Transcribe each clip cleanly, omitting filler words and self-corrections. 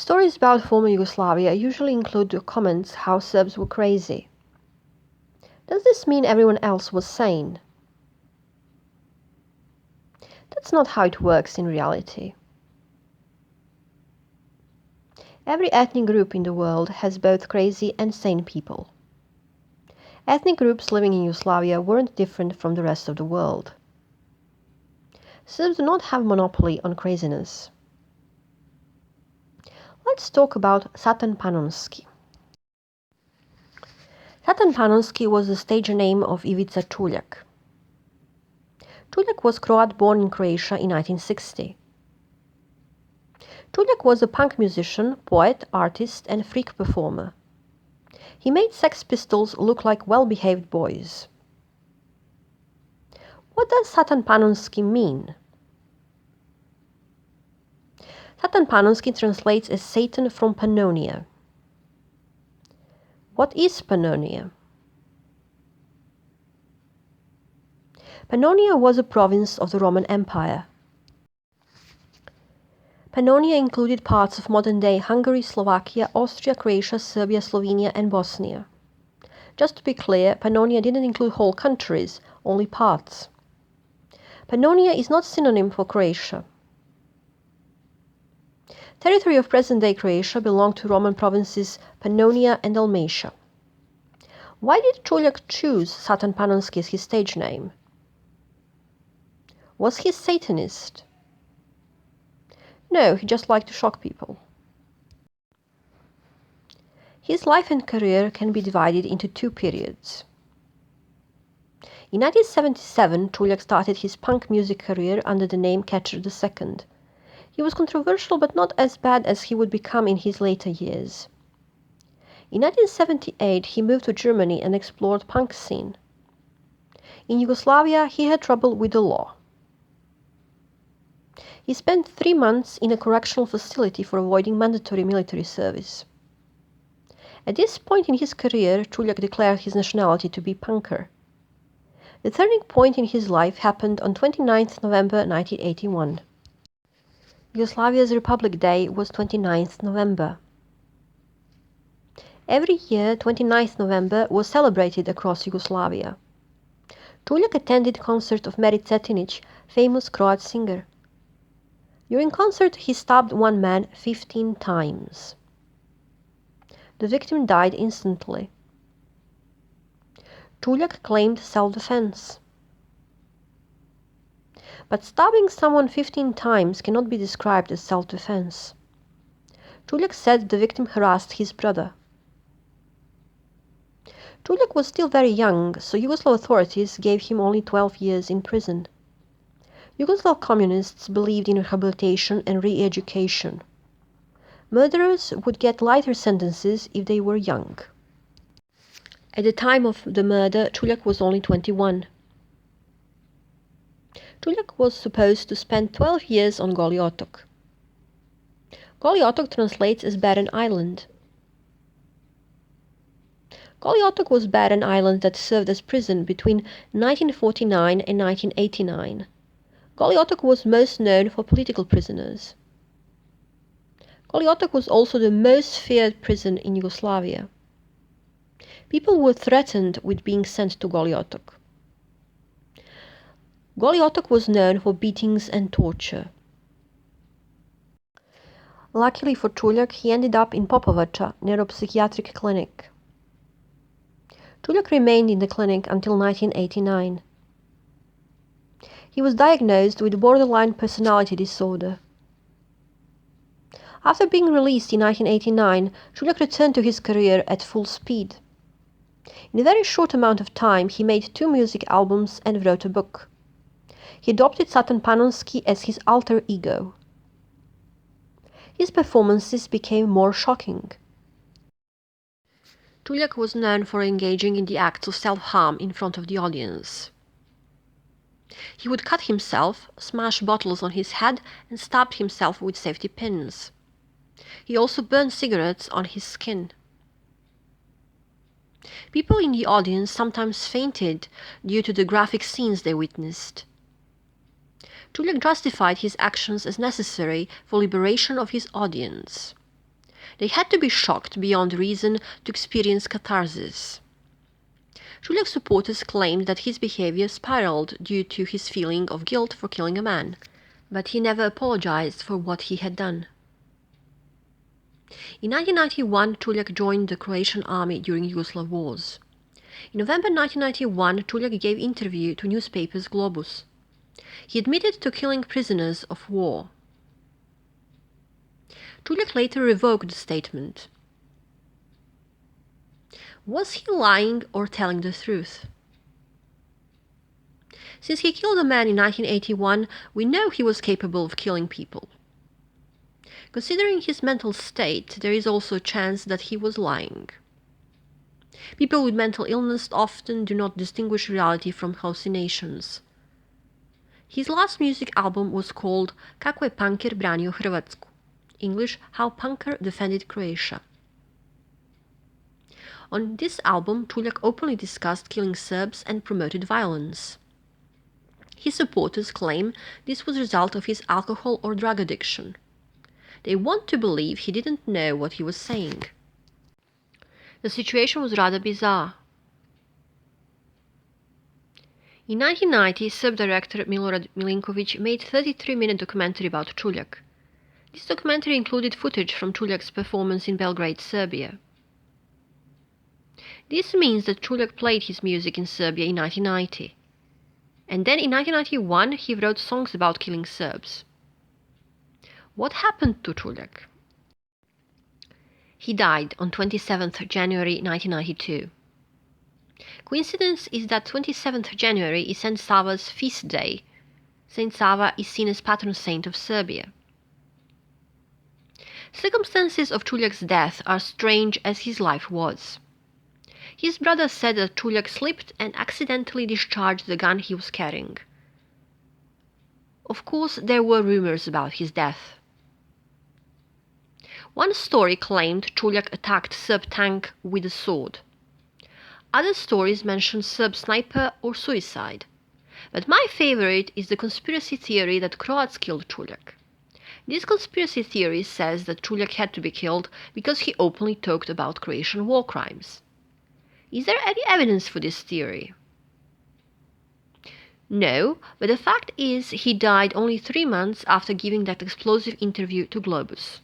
Stories about former Yugoslavia usually include comments how Serbs were crazy. Does this mean everyone else was sane? That's not how it works in reality. Every ethnic group in the world has both crazy and sane people. Ethnic groups living in Yugoslavia weren't different from the rest of the world. Serbs do not have a monopoly on craziness. Let's talk about Satan Panonski. Satan Panonski was the stage name of Ivica Čuljak. Čuljak was Croat born in Croatia in 1960. Čuljak was a punk musician, poet, artist, and freak performer. He made Sex Pistols look like well-behaved boys. What does Satan Panonski mean? Satan Panonski translates as Satan from Pannonia. What is Pannonia? Pannonia was a province of the Roman Empire. Pannonia included parts of modern-day Hungary, Slovakia, Austria, Croatia, Serbia, Slovenia, and Bosnia. Just to be clear, Pannonia didn't include whole countries, only parts. Pannonia is not synonym for Croatia. Territory of present-day Croatia belonged to Roman provinces Pannonia and Dalmatia. Why did Čuljak choose Satan Panonski as his stage name? Was he a Satanist? No, he just liked to shock people. His life and career can be divided into two periods. In 1977, Čuljak started his punk music career under the name Catcher II. He was controversial but not as bad as he would become in his later years. In 1978, he moved to Germany and explored punk scene. In Yugoslavia, he had trouble with the law. He spent 3 months in a correctional facility for avoiding mandatory military service. At this point in his career, Čuljak declared his nationality to be punker. The turning point in his life happened on 29th November 1981. Yugoslavia's Republic Day was 29th November. Every year, 29th November was celebrated across Yugoslavia. Čuljak attended concert of Meri Cetinić, famous Croat singer. During concert, he stabbed one man 15 times. The victim died instantly. Čuljak claimed self-defense. But stabbing someone 15 times cannot be described as self-defense. Čuljak said the victim harassed his brother. Čuljak was still very young, so Yugoslav authorities gave him only 12 years in prison. Yugoslav communists believed in rehabilitation and re-education. Murderers would get lighter sentences if they were young. At the time of the murder, Čuljak was only 21. Čuljak was supposed to spend 12 years on Goli Otok. Goli Otok translates as barren island. Goli Otok was barren island that served as prison between 1949 and 1989. Goli Otok was most known for political prisoners. Goli Otok was also the most feared prison in Yugoslavia. People were threatened with being sent to Goli Otok. Goli Otok was known for beatings and torture. Luckily for Čuljak, he ended up in Popovača, near a psychiatric clinic. Čuljak remained in the clinic until 1989. He was diagnosed with borderline personality disorder. After being released in 1989, Čuljak returned to his career at full speed. In a very short amount of time, he made 2 music albums and wrote a book. He adopted Satan Panonski as his alter ego. His performances became more shocking. Čuljak was known for engaging in the acts of self-harm in front of the audience. He would cut himself, smash bottles on his head, and stab himself with safety pins. He also burned cigarettes on his skin. People in the audience sometimes fainted due to the graphic scenes they witnessed. Čuljak justified his actions as necessary for liberation of his audience. They had to be shocked beyond reason to experience catharsis. Juliak's supporters claimed that his behavior spiraled due to his feeling of guilt for killing a man, but he never apologized for what he had done. In 1991, Juliak joined the Croatian army during Yugoslav wars. In November 1991, Juliak gave interview to newspapers Globus. He admitted to killing prisoners of war. Juliak later revoked the statement. Was he lying or telling the truth? Since he killed a man in 1981, we know he was capable of killing people. Considering his mental state, there is also a chance that he was lying. People with mental illness often do not distinguish reality from hallucinations. His last music album was called Kako je punker branio Hrvatsku, English, How Punker Defended Croatia. On this album, Juliak openly discussed killing Serbs and promoted violence. His supporters claim this was a result of his alcohol or drug addiction. They want to believe he didn't know what he was saying. The situation was rather bizarre. In 1990, Serb director Milorad Milinković made a 33-minute documentary about Juliak. This documentary included footage from Juliak's performance in Belgrade, Serbia. This means that Juliak played his music in Serbia in 1990. And then in 1991, he wrote songs about killing Serbs. What happened to Juliak? He died on 27th January 1992. Coincidence is that 27th January is Saint Sava's feast day. Saint Sava is seen as patron saint of Serbia. Circumstances of Juliak's death are strange as his life was. His brother said that Juliak slipped and accidentally discharged the gun he was carrying. Of course, there were rumors about his death. One story claimed Juliak attacked Serb tank with a sword. Other stories mentioned Serb sniper or suicide. But my favorite is the conspiracy theory that Croats killed Juliak. This conspiracy theory says that Juliak had to be killed because he openly talked about Croatian war crimes. Is there any evidence for this theory? No, but the fact is he died only 3 months after giving that explosive interview to Globus.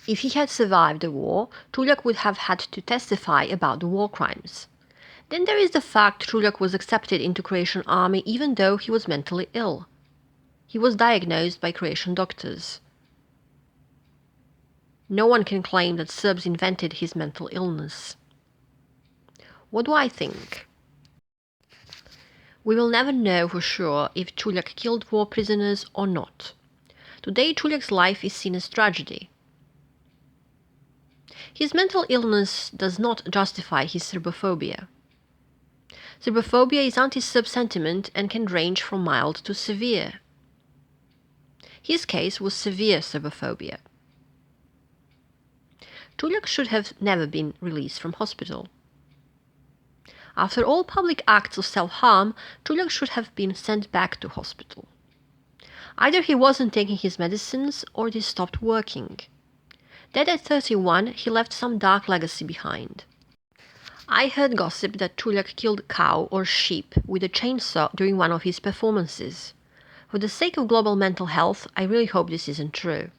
If he had survived the war, Juliak would have had to testify about the war crimes. Then there is the fact Juliak was accepted into Croatian army even though he was mentally ill. He was diagnosed by Croatian doctors. No one can claim that Serbs invented his mental illness. What do I think? We will never know for sure if Juliak killed war prisoners or not. Today, Juliak's life is seen as tragedy. His mental illness does not justify his Serbophobia. Serbophobia is anti-Serb sentiment and can range from mild to severe. His case was severe Serbophobia. Juliak should have never been released from hospital. After all public acts of self-harm, Juliak should have been sent back to hospital. Either he wasn't taking his medicines or they stopped working. Dead at 31, he left some dark legacy behind. I heard gossip that Juliak killed cow or sheep with a chainsaw during one of his performances. For the sake of global mental health, I really hope this isn't true.